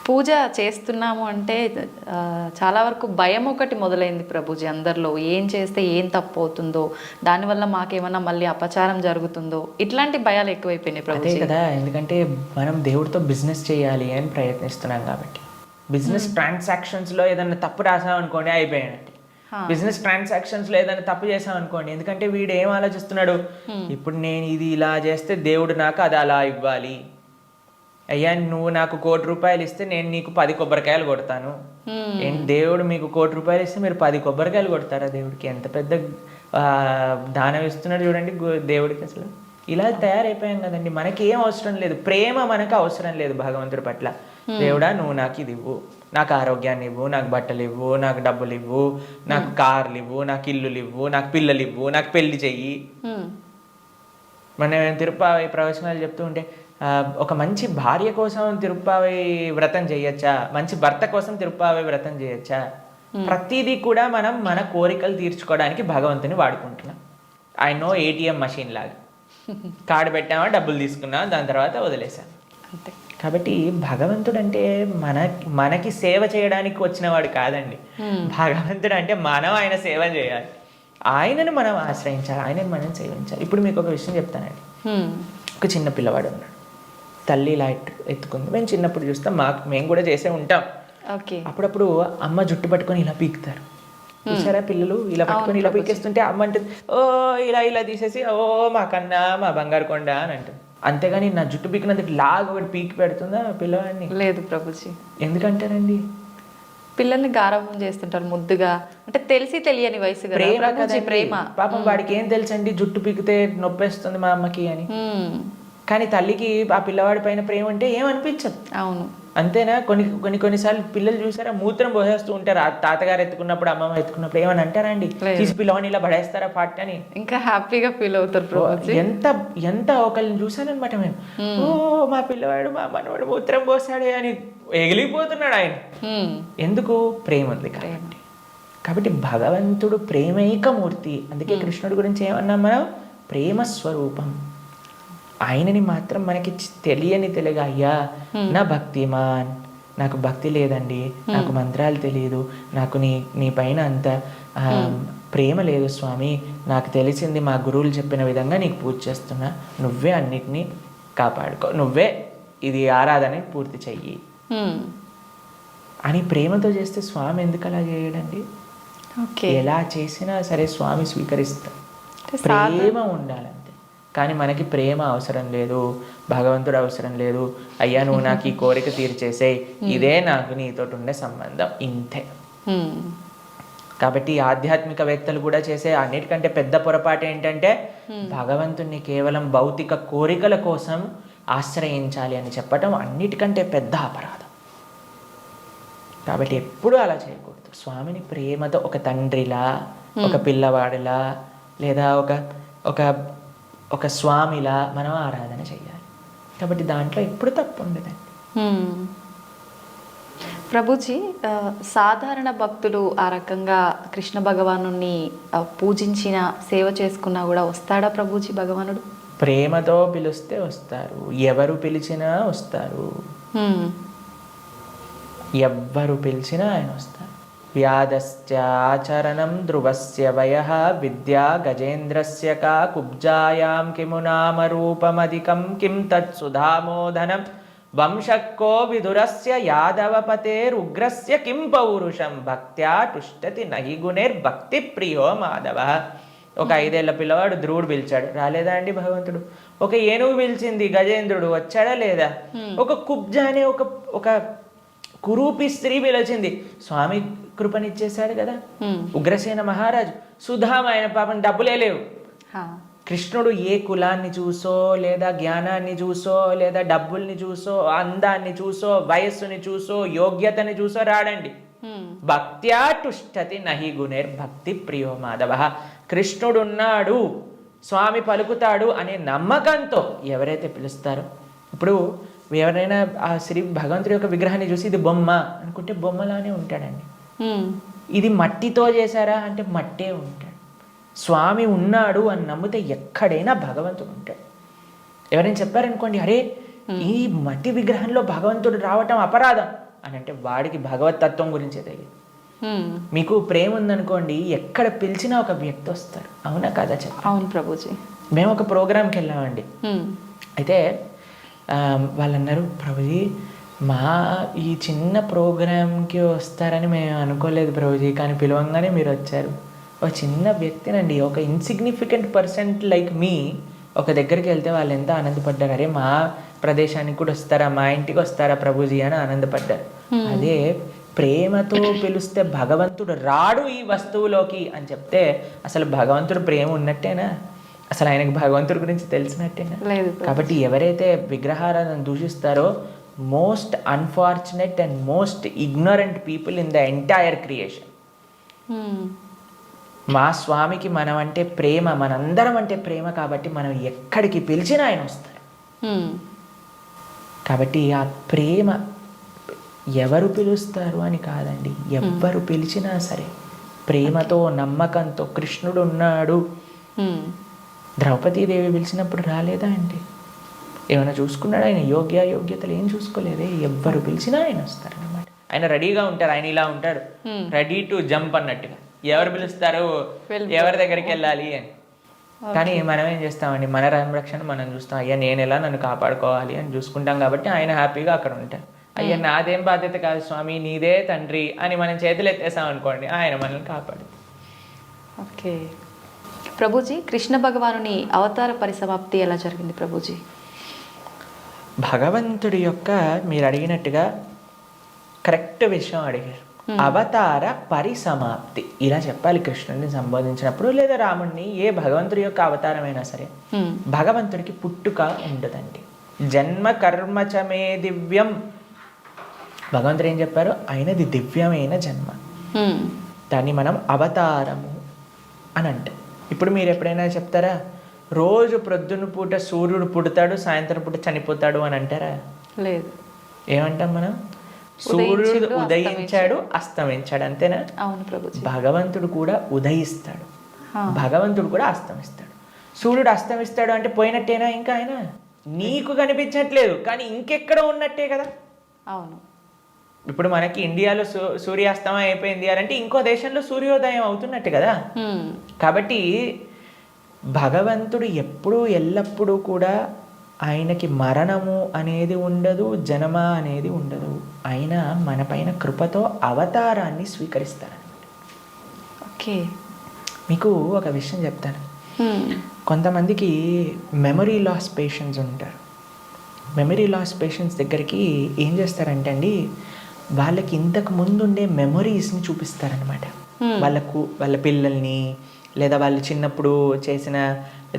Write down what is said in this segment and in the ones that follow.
పూజ చేస్తున్నాము అంటే చాలా వరకు భయం ఒకటి మొదలైంది ప్రభుజీ అందరిలో. ఏం చేస్తే ఏం తప్పు అవుతుందో, దానివల్ల మాకేమన్నా మళ్ళీ అపచారం జరుగుతుందో, ఇట్లాంటి భయాలు ఎక్కువైపోయినాయి అదే ప్రభుజీ. కదా, ఎందుకంటే మనం దేవుడితో బిజినెస్ చేయాలి అని ప్రయత్నిస్తున్నాం కాబట్టి. బిజినెస్ ట్రాన్సాక్షన్స్లో ఏదైనా తప్పు రాసాం అనుకోండి అయిపోయానంటే. బిజినెస్ ట్రాన్సాక్షన్స్లో ఏదైనా తప్పు చేసాం అనుకోండి, ఎందుకంటే వీడు ఏం ఆలోచిస్తున్నాడు, ఇప్పుడు నేను ఇది ఇలా చేస్తే దేవుడు నాకు అది అలా ఇవ్వాలి, అయ్యా నువ్వు నాకు ₹1,00,00,000 ఇస్తే నేను నీకు 10 కొబ్బరికాయలు కొడతాను. ఏంటి దేవుడు మీకు ₹1,00,00,000 ఇస్తే మీరు 10 కొబ్బరికాయలు కొడతారా దేవుడికి? ఎంత పెద్ద దానం ఇస్తున్నాడు చూడండి దేవుడికి. అసలు ఇలా తయారైపోయాం కదండి. మనకి ఏం అవసరం లేదు, ప్రేమ మనకు అవసరం లేదు భగవంతుడి పట్ల. దేవుడా నువ్వు నాకు ఇది ఇవ్వు, నాకు ఆరోగ్యాన్ని ఇవ్వు, నాకు బట్టలు ఇవ్వు, నాకు డబ్బులు ఇవ్వు, నాకు కార్లు ఇవ్వు, నాకు ఇల్లులు ఇవ్వు, నాకు పిల్లలు ఇవ్వు, నాకు పెళ్లి చెయ్యి. మనం తిరుప్పావై ప్రవచనాలు చెప్తూ ఉంటే ఒక మంచి భార్య కోసం తిరుప్పావై వ్రతం చేయొచ్చా, మంచి భర్త కోసం తిరుప్పావై వ్రతం చేయొచ్చా? ప్రతిదీ కూడా మనం మన కోరికలు తీర్చుకోవడానికి భగవంతుని వాడుకుంటున్నాం. ఆయన ఏటీఎం మషిన్ లాగా కార్డు పెట్టామా, డబ్బులు తీసుకున్నా, దాని తర్వాత వదిలేసాం అంతే. కాబట్టి భగవంతుడు అంటే మనకి సేవ చేయడానికి వచ్చినవాడు కాదండి. భగవంతుడు అంటే మనం ఆయన సేవ చేయాలి, ఆయనను మనం ఆశ్రయించాలి, ఆయనను మనం సేవించాలి. ఇప్పుడు మీకు ఒక విషయం చెప్తానండి. ఒక చిన్న పిల్లవాడు ఉన్నాడు, తల్లి ఇలా ఎత్తుకుంది. మేము చిన్నప్పుడు చూస్తాం, మేము కూడా చేసే ఉంటాం. అప్పుడప్పుడు అమ్మ జుట్టు పట్టుకొని ఇలా పీకుతారు చూసారా, పిల్లలు ఇలా పట్టుకొని ఇలా పీకేస్తుంటే అమ్మ అంటుంది ఓ ఇలా ఇలా తీసేసి ఓ మా కన్నా మా బంగారు కొండ అని అంటుంది. అంతేగాని నా జుట్టు పీకినందుకు లాగా ఒకటి పీకి పెడుతుందా పిల్లవాడిని? లేదు ప్రభుజీ. ఎందుకంటారండి? పిల్లల్ని గారాబం చేస్తుంటారు ముద్దుగా, అంటే తెలిసి తెలియని వయసు కదా, ప్రేమ. పాపం వాడికి ఏం తెలుసండి జుట్టు పీకితే నొప్పేస్తుంది మా అమ్మకి అని. కానీ తల్లికి ఆ పిల్లవాడి పైన ప్రేమ అంటే ఏమనిపించదు. అవును, అంతేనా? కొన్నిసార్లు పిల్లలు చూసారా మూత్రం పోసేస్తూ ఉంటారు, ఆ తాతగారు ఎత్తుకున్నప్పుడు అమ్మమ్మ ఎత్తుకున్నప్పుడు ఏమని అంటారా అండి, తీసి పిల్లవాడిని ఇలా పడేస్తారా పాట అని? ఇంకా హ్యాపీగా ఫీల్ అవుతారు. ఎంత ఒకళ్ళని చూసానమాట మేము, ఓ మా పిల్లవాడు మా మనవాడు మూత్రం పోసాడే అని ఎగిలిపోతున్నాడు ఆయన. ఎందుకు? ప్రేమ ఉంది కాబట్టి భగవంతుడు ప్రేమైకమూర్తి. అందుకే కృష్ణుడి గురించి ఏమన్నాం మనం? ప్రేమ స్వరూపం. ఆయనని మాత్రం మనకి తెలియగా, అయ్యా నా భక్తిమాన్, నాకు భక్తి లేదండి, నాకు మంత్రాలు తెలియదు, నాకు నీ పైన అంత ప్రేమ లేదు స్వామి, నాకు తెలిసింది మా గురువులు చెప్పిన విధంగా నీకు పూజ చేస్తున్నా, నువ్వే అన్నిటినీ కాపాడుకో, నువ్వే ఇది ఆరాధన పూర్తి చెయ్యి అని ప్రేమతో చేస్తే స్వామి ఎందుకు అలా చేయడండి? ఎలా చేసినా సరే స్వామి స్వీకరిస్తాం. ప్రేమ ఉండాలంతే. కానీ మనకి ప్రేమ అవసరం లేదు, భగవంతుడు అవసరం లేదు. అయ్యా నువ్వు నాకు ఈ కోరిక తీర్చేసేయ్, ఇదే నాకు నీతో ఉండే సంబంధం, ఇంతే. కాబట్టి ఆధ్యాత్మికవేత్తలు కూడా చేసే అన్నిటికంటే పెద్ద పొరపాటు ఏంటంటే భగవంతుణ్ణి కేవలం భౌతిక కోరికల కోసం ఆశ్రయించాలి అని చెప్పటం అన్నిటికంటే పెద్ద అపరాధం. కాబట్టి ఎప్పుడూ అలా చేయకూడదు. స్వామిని ప్రేమతో ఒక తండ్రిలా, ఒక పిల్లవాడిలా, లేదా ఒక స్వామిలా మనం ఆరాధన చేయాలి. కాబట్టి దాంట్లో ఎప్పుడు తప్పు ఉండదండి. ప్రభుజీ, సాధారణ భక్తులు ఆ రకంగా కృష్ణ భగవాను పూజించిన సేవ చేసుకున్నా కూడా వస్తాడా ప్రభుజీ భగవానుడు? ప్రేమతో పిలిస్తే వస్తారు, ఎవరు పిలిచినా వస్తారు, ఎవ్వరు పిలిచినా ఆయన వస్తారు. వ్యాధస్య ఆచరణం ధ్రువస్య వయః విద్యా గజేంద్రస్య కా కుబ్జాయాం కిము నామ రూపమధికం కిం తత్సుధామోదనం వంశక్కో విదురస్య యాదవపతేరుగ్రస్య కిం పౌరుషం భక్త్యా టుష్టతి నహి గుణైర్భక్తి ప్రియో మాధవ. ఒక 5 ఏళ్ల పిల్లవాడు ధ్రువుడు పిలిచాడు, రాలేదా అండి భగవంతుడు? ఒక ఏనుగు పిలిచింది గజేంద్రుడు, వచ్చాడా లేదా? ఒక కుబ్జ అనే ఒక కురూపి స్త్రీ పిలిచింది, స్వామి కృపనిచ్చేశాడు కదా. ఉగ్రసేన మహారాజు, సుధామ, ఆయన పాపం డబ్బులే లేవు. కృష్ణుడు ఏ కులాన్ని చూసో, లేదా జ్ఞానాన్ని చూసో, లేదా డబ్బుల్ని చూసో, అందాన్ని చూసో, వయస్సుని చూసో, యోగ్యతని చూసో రాడండి. భక్త్యా టుష్టతి నహి గుణైర్భక్తి ప్రియో మాధవ. కృష్ణుడున్నాడు, స్వామి పలుకుతాడు అనే నమ్మకంతో ఎవరైతే పిలుస్తారో, ఇప్పుడు ఎవరైనా ఆ శ్రీ భగవంతుడి యొక్క విగ్రహాన్ని చూసి ఇది బొమ్మ అనుకుంటే బొమ్మలానే ఉంటాడండి. ఇది మట్టితో చేశారా అంటే మట్టే ఉంటాడు. స్వామి ఉన్నాడు అని నమ్మితే ఎక్కడైనా భగవంతుడు ఉంటాడు. ఎవరైనా చెప్పారనుకోండి, అరే ఈ మట్టి విగ్రహంలో భగవంతుడు రావటం అపరాధం అని అంటే వాడికి భగవత్ తత్వం గురించే తెలియదు. హ్మ్. మీకు ప్రేమ ఉందనుకోండి, ఎక్కడ పిలిచినా ఒక వ్యక్తి వస్తారు. అవునా కదా చెప్ప. అవును ప్రభుజీ. మేము ఒక ప్రోగ్రామ్కి వెళ్ళామండి. హ్మ్. అయితే వాళ్ళు అన్నారు, ప్రభుజీ మా ఈ చిన్న ప్రోగ్రామ్కి వస్తారని మేము అనుకోలేదు ప్రభుజీ, కానీ పిలవంగానే మీరు వచ్చారు. ఒక చిన్న వ్యక్తినండి, ఒక ఇన్సిగ్నిఫికెంట్ పర్సెంట్ లైక్ మీ ఒక దగ్గరికి వెళ్తే వాళ్ళు ఎంత ఆనందపడ్డారు. అరే మా ప్రదేశానికి కూడా వస్తారా, మా ఇంటికి వస్తారా ప్రభుజీ అని ఆనందపడ్డారు. అదే ప్రేమతో పిలిస్తే భగవంతుడు రాడు ఈ వస్తువులోకి అని చెప్తే అసలు భగవంతుడు ప్రేమ ఉన్నట్టేనా? అసలు ఆయనకు భగవంతుడి గురించి తెలిసినట్టేనా? లేదు. కాబట్టి ఎవరైతే విగ్రహాలను దూషిస్తారో most unfortunate and most ignorant people in the entire creation. మా స్వామికి మనం అంటే ప్రేమ, మనందరం అంటే ప్రేమ, కాబట్టి మనం ఎక్కడికి పిలిచినా ఆయన వస్తారు. కాబట్టి ఆ ప్రేమ ఎవరు పిలుస్తారు అని కాదండి, ఎవ్వరు పిలిచినా సరే ప్రేమతో నమ్మకంతో కృష్ణుడు ఉన్నాడు. ద్రౌపదీదేవి పిలిచినప్పుడు రాలేదా అండి? ఏమైనా చూసుకున్నాడు ఆయన? యోగ్యతలు ఏం చూసుకోలేదే. ఎవ్వరు పిలిచినా ఆయన వస్తారు అన్నమాట. ఆయన రెడీగా ఉంటారు, ఆయన ఇలా ఉంటాడు, రెడీ టు జంప్ అన్నట్టుగా. ఎవరు పిలుస్తారు, ఎవరి దగ్గరికి వెళ్ళాలి అని. కానీ మనం ఏం చేస్తామండి, మన సంరక్షణ మనం చూస్తాం. అయ్యా నేను ఎలా నన్ను కాపాడుకోవాలి అని చూసుకుంటాం. కాబట్టి ఆయన హ్యాపీగా అక్కడ ఉంటారు. అయ్యా నాదేం బాధ్యత కాదు స్వామి, నీదే తండ్రి అని మనం చేతులు ఎత్తేసాం అనుకోండి, ఆయన మనల్ని కాపాడు. ఓకే ప్రభుజీ, కృష్ణ భగవానుని అవతార పరిసమాప్తి ఎలా జరిగింది ప్రభుజీ? భగవంతుడి యొక్క మీరు అడిగినట్టుగా కరెక్ట్ విషయం అడిగారు. అవతార పరిసమాప్తి ఇలా చెప్పాలి కృష్ణుడిని సంబోధించినప్పుడు, లేదా రాముడిని, ఏ భగవంతుడి యొక్క అవతారమైనా సరే. భగవంతుడికి పుట్టుక ఉండదండి. జన్మ కర్మచమే దివ్యం. భగవంతుడు ఏం చెప్పారు? ఆయనది దివ్యమైన జన్మ. దాన్ని మనం అవతారము అని అంటాం. ఇప్పుడు మీరు ఎప్పుడైనా చెప్తారా, రోజు ప్రొద్దున పూట సూర్యుడు పుడతాడు, సాయంత్రం పూట చనిపోతాడు అని అంటారా? లేదు. ఏమంటాం మనం? సూర్యుడు ఉదయించాడు, అస్తమించాడు, అంతేనా? అవును ప్రభుజీ. భగవంతుడు కూడా ఉదయిస్తాడు, భగవంతుడు కూడా అస్తమిస్తాడు. సూర్యుడు అస్తమిస్తాడు అంటే పోయినట్టేనా? ఇంకా ఆయన నీకు కనిపించట్లేదు, కానీ ఇంకెక్కడ ఉన్నట్టే కదా. అవును. ఇప్పుడు మనకి ఇండియాలో సూర్యాస్తమయం అయిపోయింది అని అంటే ఇంకో దేశంలో సూర్యోదయం అవుతున్నట్టు కదా. కాబట్టి భగవంతుడు ఎప్పుడూ ఎల్లప్పుడూ కూడా ఆయనకి మరణము అనేది ఉండదు, జన్మ అనేది ఉండదు. ఆయన మన పైన కృపతో అవతారాన్ని స్వీకరిస్తారనమాట. ఓకే, మీకు ఒక విషయం చెప్తాను. కొంతమందికి మెమరీ లాస్ పేషెంట్స్ ఉంటారు. మెమరీ లాస్ పేషెంట్స్ దగ్గరికి ఏం చేస్తారంటే అండి, వాళ్ళకి ఇంతకు ముందు ఉండే మెమరీస్ని చూపిస్తారనమాట. వాళ్ళ పిల్లల్ని, లేదా వాళ్ళు చిన్నప్పుడు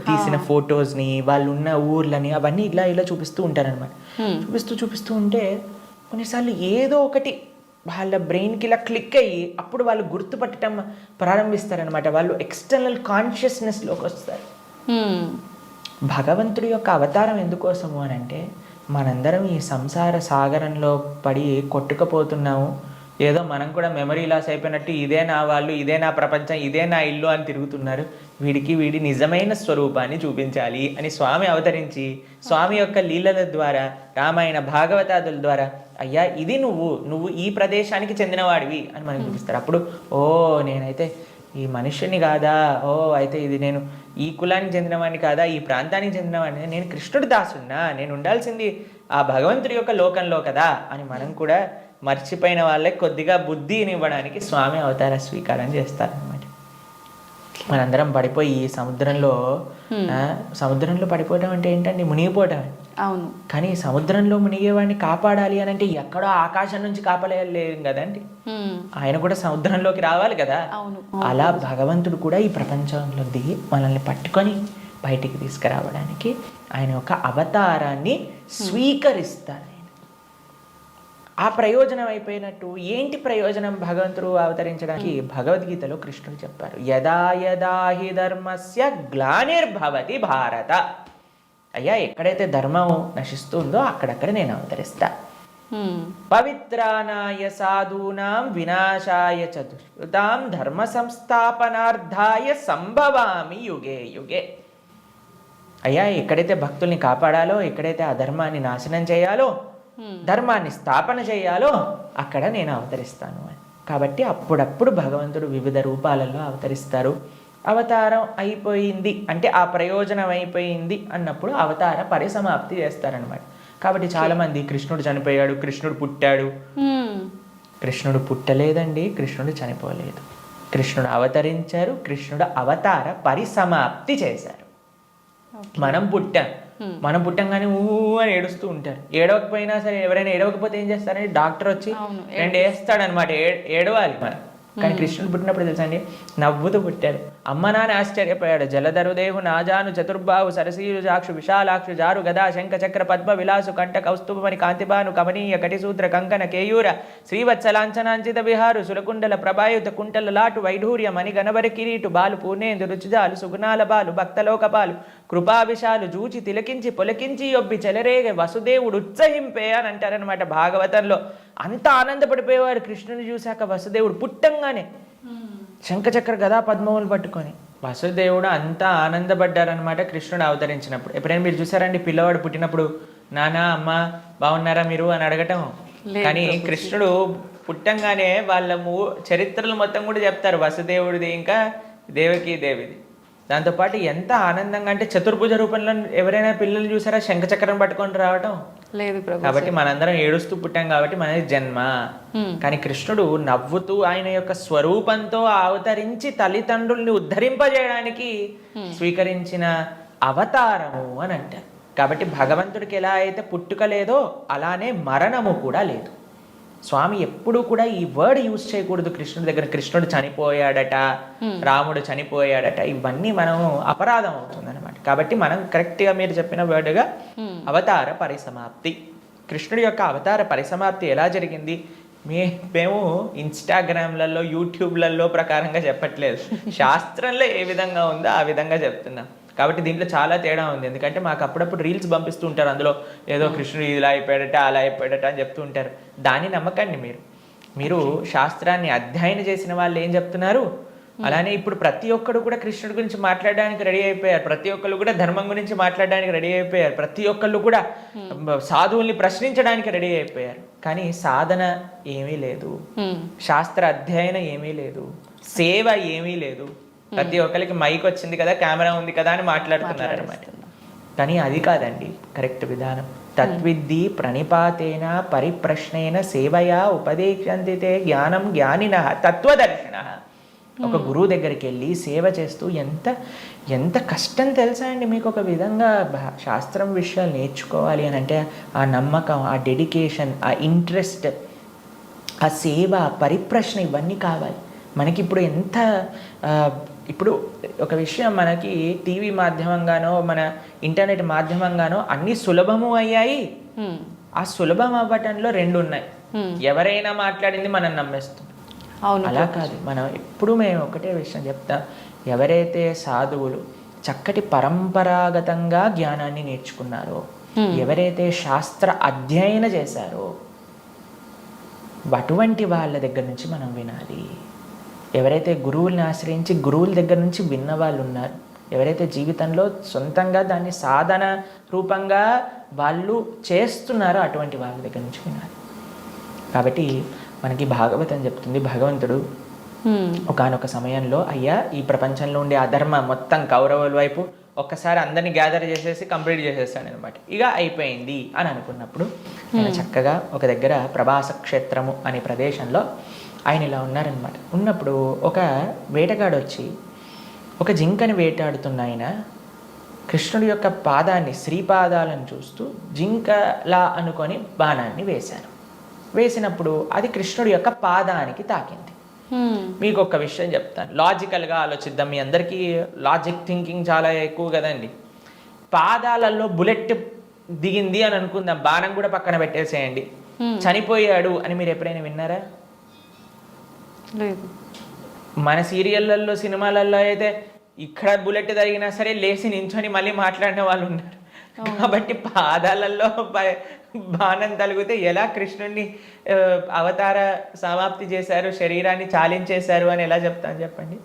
తీసిన ఫొటోస్ని, వాళ్ళు ఉన్న ఊర్లని, అవన్నీ ఇలా చూపిస్తూ ఉంటారనమాట. చూపిస్తూ ఉంటే కొన్నిసార్లు ఏదో ఒకటి వాళ్ళ బ్రెయిన్కి ఇలా క్లిక్ అయ్యి అప్పుడు వాళ్ళు గుర్తుపట్టడం ప్రారంభిస్తారనమాట. వాళ్ళు ఎక్స్టర్నల్ కాన్షియస్నెస్లోకి వస్తారు. భగవంతుడి యొక్క అవతారం ఎందుకోసము అని అంటే, మనందరం ఈ సంసార సాగరంలో పడి కొట్టుకుపోతున్నాము. ఏదో మనం కూడా మెమరీ లాస్ అయిపోయినట్టు ఇదే నా వాళ్ళు, ఇదే నా ప్రపంచం, ఇదే నా ఇల్లు అని తిరుగుతున్నారు. వీడి నిజమైన స్వరూపాన్ని చూపించాలి అని స్వామి అవతరించి, స్వామి యొక్క లీలల ద్వారా, రామాయణ భాగవతాదుల ద్వారా, అయ్యా ఇది నువ్వు ఈ ప్రదేశానికి చెందినవాడివి అని మనకు చూపిస్తారు. అప్పుడు ఓ నేనైతే ఈ మనుష్యుని కాదా, ఓ అయితే ఇది నేను ఈ కులానికి చెందినవాడిని కాదా, ఈ ప్రాంతానికి చెందినవాడిని, నేను కృష్ణుడి దాసున్నా, నేను ఉండాల్సింది ఆ భగవంతుడి యొక్క లోకంలో కదా అని మనం కూడా మర్చిపోయిన వాళ్ళకి కొద్దిగా బుద్ధిని ఇవ్వడానికి స్వామి అవతార స్వీకారం చేస్తారనమాట. మనందరం పడిపోయి ఈ సముద్రంలో పడిపోవడం అంటే ఏంటండి? మునిగిపోవటం. అవును. కానీ సముద్రంలో మునిగేవాడిని కాపాడాలి అని అంటే ఎక్కడో ఆకాశం నుంచి కాపాడలేం కదండి, ఆయన కూడా సముద్రంలోకి రావాలి కదా. అలా భగవంతుడు కూడా ఈ ప్రపంచంలో దిగి మనల్ని పట్టుకొని బయటికి తీసుకురావడానికి ఆయన యొక్క అవతారాన్ని స్వీకరిస్తారు. ఆ ప్రయోజనం అయిపోయినట్టు ఏంటి ప్రయోజనం భగవంతుడు అవతరించడానికి? భగవద్గీతలో కృష్ణుడు చెప్పారు, యదా యదా హి ధర్మస్య గ్లానిర్భవతి భారత. అయ్యా ఎక్కడైతే ధర్మం నశిస్తుందో అక్కడక్కడ నేను అవతరిస్తా. పవిత్రానాయ సాధూనాం వినాశాయ చతుష్కృతాం ధర్మ సంస్థాపనార్థాయ సంభవామి యుగే యుగే. అయ్యా ఎక్కడైతే భక్తుల్ని కాపాడాలో, ఎక్కడైతే అధర్మాన్ని నాశనం చేయాలో ధర్మాన్ని స్థాపన చేయాలో అక్కడ నేను అవతరిస్తాను అని. కాబట్టి అప్పుడప్పుడు భగవంతుడు వివిధ రూపాలలో అవతరిస్తారు. అవతారం అయిపోయింది అంటే ఆ ప్రయోజనం అయిపోయింది అన్నప్పుడు అవతార పరిసమాప్తి చేస్తారనమాట. కాబట్టి చాలామంది కృష్ణుడు చనిపోయాడు, కృష్ణుడు పుట్టాడు. కృష్ణుడు పుట్టలేదండి, కృష్ణుడు చనిపోలేదు. కృష్ణుడు అవతరించారు, కృష్ణుడు అవతార పరిసమాప్తి చేశారు. మనం పుట్టంగానే ఊ అని ఏడుస్తూ ఉంటారు. ఏడవకపోయినా సరే, ఎవరైనా ఏడవకపోతే ఏం చేస్తారంటే డాక్టర్ వచ్చి రెండు వేస్తాడనమాట, ఏడవాలి మనం. కానీ కృష్ణుడు పుట్టినప్పుడు తెలుసా అండి, నవ్వుతూ పుట్టాడు. అమ్మ నాన్న ఆశ్చర్యపోయాడు. జలధరుదేహు నాజాను చతుర్బాహు సరసీరు జాక్షు విశాలాక్షు జారు గదా శంఖ చక్ర పద్మ విలాసు కంఠ కౌస్తుభమణి కాంతిబాను కమనీయ కటిసూత్ర కంకణ కేయూర శ్రీవత్సలాంఛనాంచిత విహారు సురకుండల ప్రభాయుత కుంటల లాటు వైఢూర్య మణి గణవరి కిరీటు బాలు పూర్ణేందు రుచిజాలు సుగుణాల బాలు భక్తలోక పాలు కృపావిశాలు జూచి తిలకించి పొలకించి ఒబ్బి చెలరేగ వసుదేవుడు ఉత్సహింపే అని అంటారనమాట భాగవతంలో. అంత ఆనందపడిపోయేవారు కృష్ణుని చూశాక. వసుదేవుడు పుట్టంగానే శంఖచక్ర గదా పద్మములు పట్టుకొని వసుదేవుడు అంతా ఆనందపడ్డారనమాట కృష్ణుడు అవతరించినప్పుడు. ఎప్పుడైనా మీరు చూసారండి పిల్లవాడు పుట్టినప్పుడు నాన్న అమ్మ బాగున్నారా మీరు అని అడగటం? కానీ కృష్ణుడు పుట్టంగానే వాళ్ళ చరిత్రలు మొత్తం కూడా చెప్తారు, వసుదేవుడిది ఇంకా దేవకీ దేవిది. దాంతోపాటు ఎంత ఆనందంగా అంటే చతుర్భుజ రూపంలో ఎవరైనా పిల్లలు చూసారా శంఖచక్రం పట్టుకొని రావటం? లేదు. కాబట్టి మనందరం ఏడుస్తూ పుట్టాం కాబట్టి మనది జన్మ. కానీ కృష్ణుడు నవ్వుతూ ఆయన యొక్క స్వరూపంతో అవతరించి తల్లిదండ్రుల్ని ఉద్ధరింపజేయడానికి స్వీకరించిన అవతారము అని అంటారు. కాబట్టి భగవంతుడికి ఎలా అయితే పుట్టుక లేదో అలానే మరణము కూడా లేదు. స్వామి ఎప్పుడు కూడా ఈ వర్డ్ యూజ్ చేయకూడదు కృష్ణుడి దగ్గర. కృష్ణుడు చనిపోయాడట, రాముడు చనిపోయాడట, ఇవన్నీ మనం అపరాధం అవుతుంది అనమాట. కాబట్టి మనం కరెక్ట్గా మీరు చెప్పిన వర్డ్గా అవతార పరిసమాప్తి. కృష్ణుడి యొక్క అవతార పరిసమాప్తి ఎలా జరిగింది? మేము ఇన్స్టాగ్రామ్లలో యూట్యూబ్లలో ప్రకారంగా చెప్పట్లేదు, శాస్త్రంలో ఏ విధంగా ఉందో ఆ విధంగా చెప్తున్నాం. కాబట్టి దీంట్లో చాలా తేడా ఉంది. ఎందుకంటే మాకు అప్పుడప్పుడు రీల్స్ పంపిస్తూ ఉంటారు, అందులో ఏదో కృష్ణుడు ఇలా అయిపోయాడట అలా అయిపోయాడట అని చెప్తూ ఉంటారు. దాన్ని నమ్మకండి. మీరు శాస్త్రాన్ని అధ్యయనం చేసిన వాళ్ళు ఏం చెప్తున్నారు, అలానే ఇప్పుడు ప్రతి ఒక్కరు కూడా కృష్ణుడి గురించి మాట్లాడడానికి రెడీ అయిపోయారు. ప్రతి ఒక్కళ్ళు కూడా ధర్మం గురించి మాట్లాడడానికి రెడీ అయిపోయారు. ప్రతి ఒక్కళ్ళు కూడా సాధువుల్ని ప్రశ్నించడానికి రెడీ అయిపోయారు. కానీ సాధన ఏమీ లేదు, శాస్త్ర అధ్యయనం ఏమీ లేదు, సేవ ఏమీ లేదు. ప్రతి ఒక్కరికి మైక్ వచ్చింది కదా, కెమెరా ఉంది కదా అని మాట్లాడుతున్నారు అనమాట. కానీ అది కాదండి కరెక్ట్ విధానం. తత్విద్ధి ప్రణిపాతేన పరిప్రశ్నేన సేవయా ఉపదేశంతి తే జ్ఞానం జ్ఞానినః తత్వదర్శిన. ఒక గురువు దగ్గరికి వెళ్ళి సేవ చేస్తూ ఎంత కష్టం తెలుసా అండి మీకు? ఒక విధంగా శాస్త్రం విషయాలు నేర్చుకోవాలి అని అంటే ఆ నమ్మకం, ఆ డెడికేషన్, ఆ ఇంట్రెస్ట్, ఆ సేవ, పరిప్రశ్న ఇవన్నీ కావాలి మనకి. ఇప్పుడు ఒక విషయం మనకి టీవీ మాధ్యమంగానో మన ఇంటర్నెట్ మాధ్యమంగానో అన్ని సులభము అయ్యాయి. ఆ సులభం అవ్వటంలో రెండు ఉన్నాయి. ఎవరైనా మాట్లాడింది మనం నమ్మేస్తాం. అలా కాదు. మనం ఎప్పుడు మేము ఒకటే విషయం చెప్తాం, ఎవరైతే సాధువులు చక్కటి పరంపరాగతంగా జ్ఞానాన్ని నేర్చుకున్నారో, ఎవరైతే శాస్త్ర అధ్యయనం చేశారో అటువంటి వాళ్ళ దగ్గర నుంచి మనం వినాలి. ఎవరైతే గురువుల్ని ఆశ్రయించి గురువుల దగ్గర నుంచి విన్న వాళ్ళు ఉన్నారు, ఎవరైతే జీవితంలో సొంతంగా దాన్ని సాధన రూపంగా వాళ్ళు చేస్తున్నారో అటువంటి వాళ్ళ దగ్గర నుంచి వినాలి. కాబట్టి మనకి భాగవతం చెప్తుంది, భగవంతుడు ఒకానొక సమయంలో అయ్యా ఈ ప్రపంచంలో ఉండే అధర్మ మొత్తం కౌరవుల వైపు ఒక్కసారి అందరినీ గ్యాదర్ చేసేసి కంప్లీట్ చేసేస్తాను అనమాట. ఇక అయిపోయింది అని అనుకున్నప్పుడు ఆయన చక్కగా ఒక దగ్గర ప్రభాస క్షేత్రము అనే ప్రదేశంలో ఆయన ఇలా ఉన్నారనమాట. ఉన్నప్పుడు ఒక వేటగాడు వచ్చి ఒక జింకని వేటాడుతున్న ఆయన కృష్ణుడి యొక్క పాదాన్ని, శ్రీపాదాలను చూస్తూ జింకలా అనుకొని బాణాన్ని వేశారు. వేసినప్పుడు అది కృష్ణుడి యొక్క పాదానికి తాకింది. మీకు ఒక విషయం చెప్తాను, లాజికల్గా ఆలోచిద్దాం. మీ అందరికీ లాజిక్ థింకింగ్ చాలా ఎక్కువ కదండి. పాదాలలో బుల్లెట్ దిగింది అని అనుకుందాం, బాణం కూడా పక్కన పెట్టేసేయండి, చనిపోయాడు అని మీరు ఎప్పుడైనా విన్నారా? లేదు. మన సీరియళ్ళల్లో సినిమాలలో అయితే ఇక్కడ బుల్లెట్ తగినా సరే లేచి నించొని మళ్ళీ మాట్లాడిన వాళ్ళు ఉన్నారు. కాబట్టి పాదాలలో బాణం తలిగితే ఎలా కృష్ణుడిని అవతార సమాప్తి చేశారు, శరీరాన్ని చాలించేశారు అని ఎలా చెప్తాను చెప్పండి?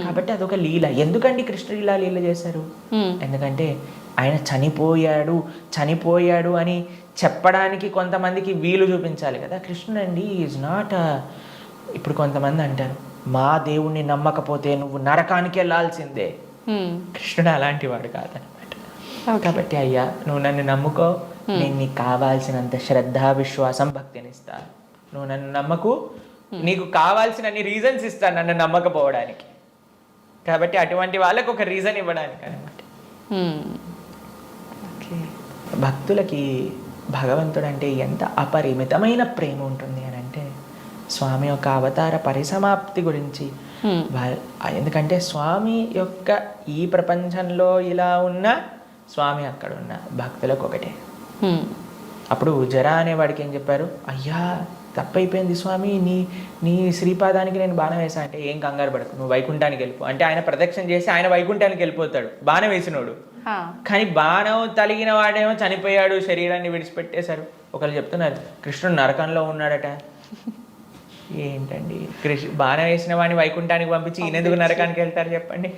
కాబట్టి అదొక లీల. ఎందుకండి కృష్ణుడు ఇలా లీల చేశారు? ఎందుకంటే ఆయన చనిపోయాడు అని చెప్పడానికి కొంతమందికి వీలు చూపించాలి కదా. కృష్ణుడు అండి ఈజ్ నాట్. ఇప్పుడు కొంతమంది అంటారు, మా దేవుణ్ణి నమ్మకపోతే నువ్వు నరకానికి వెళ్ళాల్సిందే. కృష్ణుడు అలాంటి వాడు కాదనమాట. కాబట్టి అయ్యా నువ్వు నన్ను నమ్ముకో, నేను నీకు కావాల్సినంత శ్రద్ధ విశ్వాసం భక్తిని ఇస్తాను. నువ్వు నన్ను నమ్మకు, నీకు కావాల్సినన్ని రీజన్స్ ఇస్తాను నన్ను నమ్మకపోవడానికి. కాబట్టి అటువంటి వాళ్ళకు ఒక రీజన్ ఇవ్వడానికి అనమాట. భక్తులకి భగవంతుడు అంటే ఎంత అపరిమితమైన ప్రేమ ఉంటుంది అని అంటే, స్వామి యొక్క అవతార పరిసమాప్తి గురించి ఎందుకంటే స్వామి యొక్క ఈ ప్రపంచంలో ఇలా ఉన్న, స్వామి అక్కడ ఉన్న భక్తులకు ఒకటే. అప్పుడు జరా అనేవాడికి ఏం చెప్పారు, అయ్యా తప్పైపోయింది స్వామి, నీ శ్రీపాదానికి నేను బాణం వేసా అంటే, ఏం కంగారు పడకు, నువ్వు వైకుంఠానికి వెళ్ళిపో అంటే ఆయన ప్రదక్షిణ చేసి ఆయన వైకుంఠానికి వెళ్ళిపోతాడు బాణం వేసినోడు. కానీ బాణం తలిగిన వాడేమో చనిపోయాడు, శరీరాన్ని విడిచిపెట్టేశారు. ఒకళ్ళు చెప్తున్నారు కృష్ణుడు నరకంలో ఉన్నాడట. ఏంటండి, బాణం వేసిన వాడిని వైకుంఠానికి పంపించి ఈయనెందుకు నరకానికి వెళ్తారు చెప్పండి.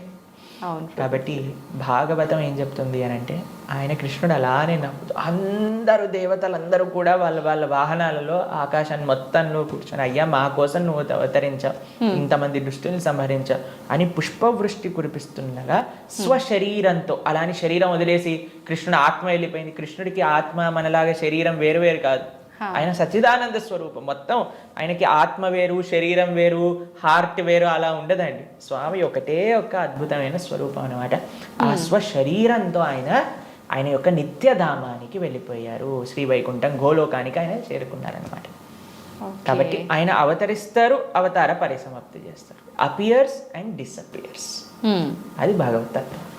కాబట్టి భాగవతం ఏం చెప్తుంది అని అంటే, ఆయన కృష్ణుడు అలానే నవ్వుతూ, అందరూ దేవతలందరూ కూడా వాళ్ళ వాళ్ళ వాహనాలలో ఆకాశాన్ని మొత్తంలో కూర్చొని, అయ్యా మా కోసం నువ్వు అవతరించావు, ఇంతమంది దుష్టుల్ని సంహరించావు అని పుష్పవృష్టి కురిపిస్తుండగా స్వశరీరంతో, అలాని శరీరం వదిలేసి కృష్ణుడు ఆత్మ వెళ్ళిపోయింది. కృష్ణుడికి ఆత్మ మనలాగా శరీరం వేరు వేరు కాదు, ఆయన సచ్చిదానంద స్వరూపం. మొత్తం ఆయనకి ఆత్మ వేరు, శరీరం వేరు, హార్ట్ వేరు అలా ఉండదండి. స్వామి ఒకటే ఒక అద్భుతమైన స్వరూపం అనమాట. ఆ స్వశరీరంతో ఆయన యొక్క నిత్యధామానికి వెళ్ళిపోయారు. శ్రీవైకుంఠం గోలోకానికి ఆయన చేరుకున్నారనమాట. కాబట్టి ఆయన అవతరిస్తారు, అవతార పరిసమాప్తి చేస్తారు. Appears and disappears. అది భగవతత్వం.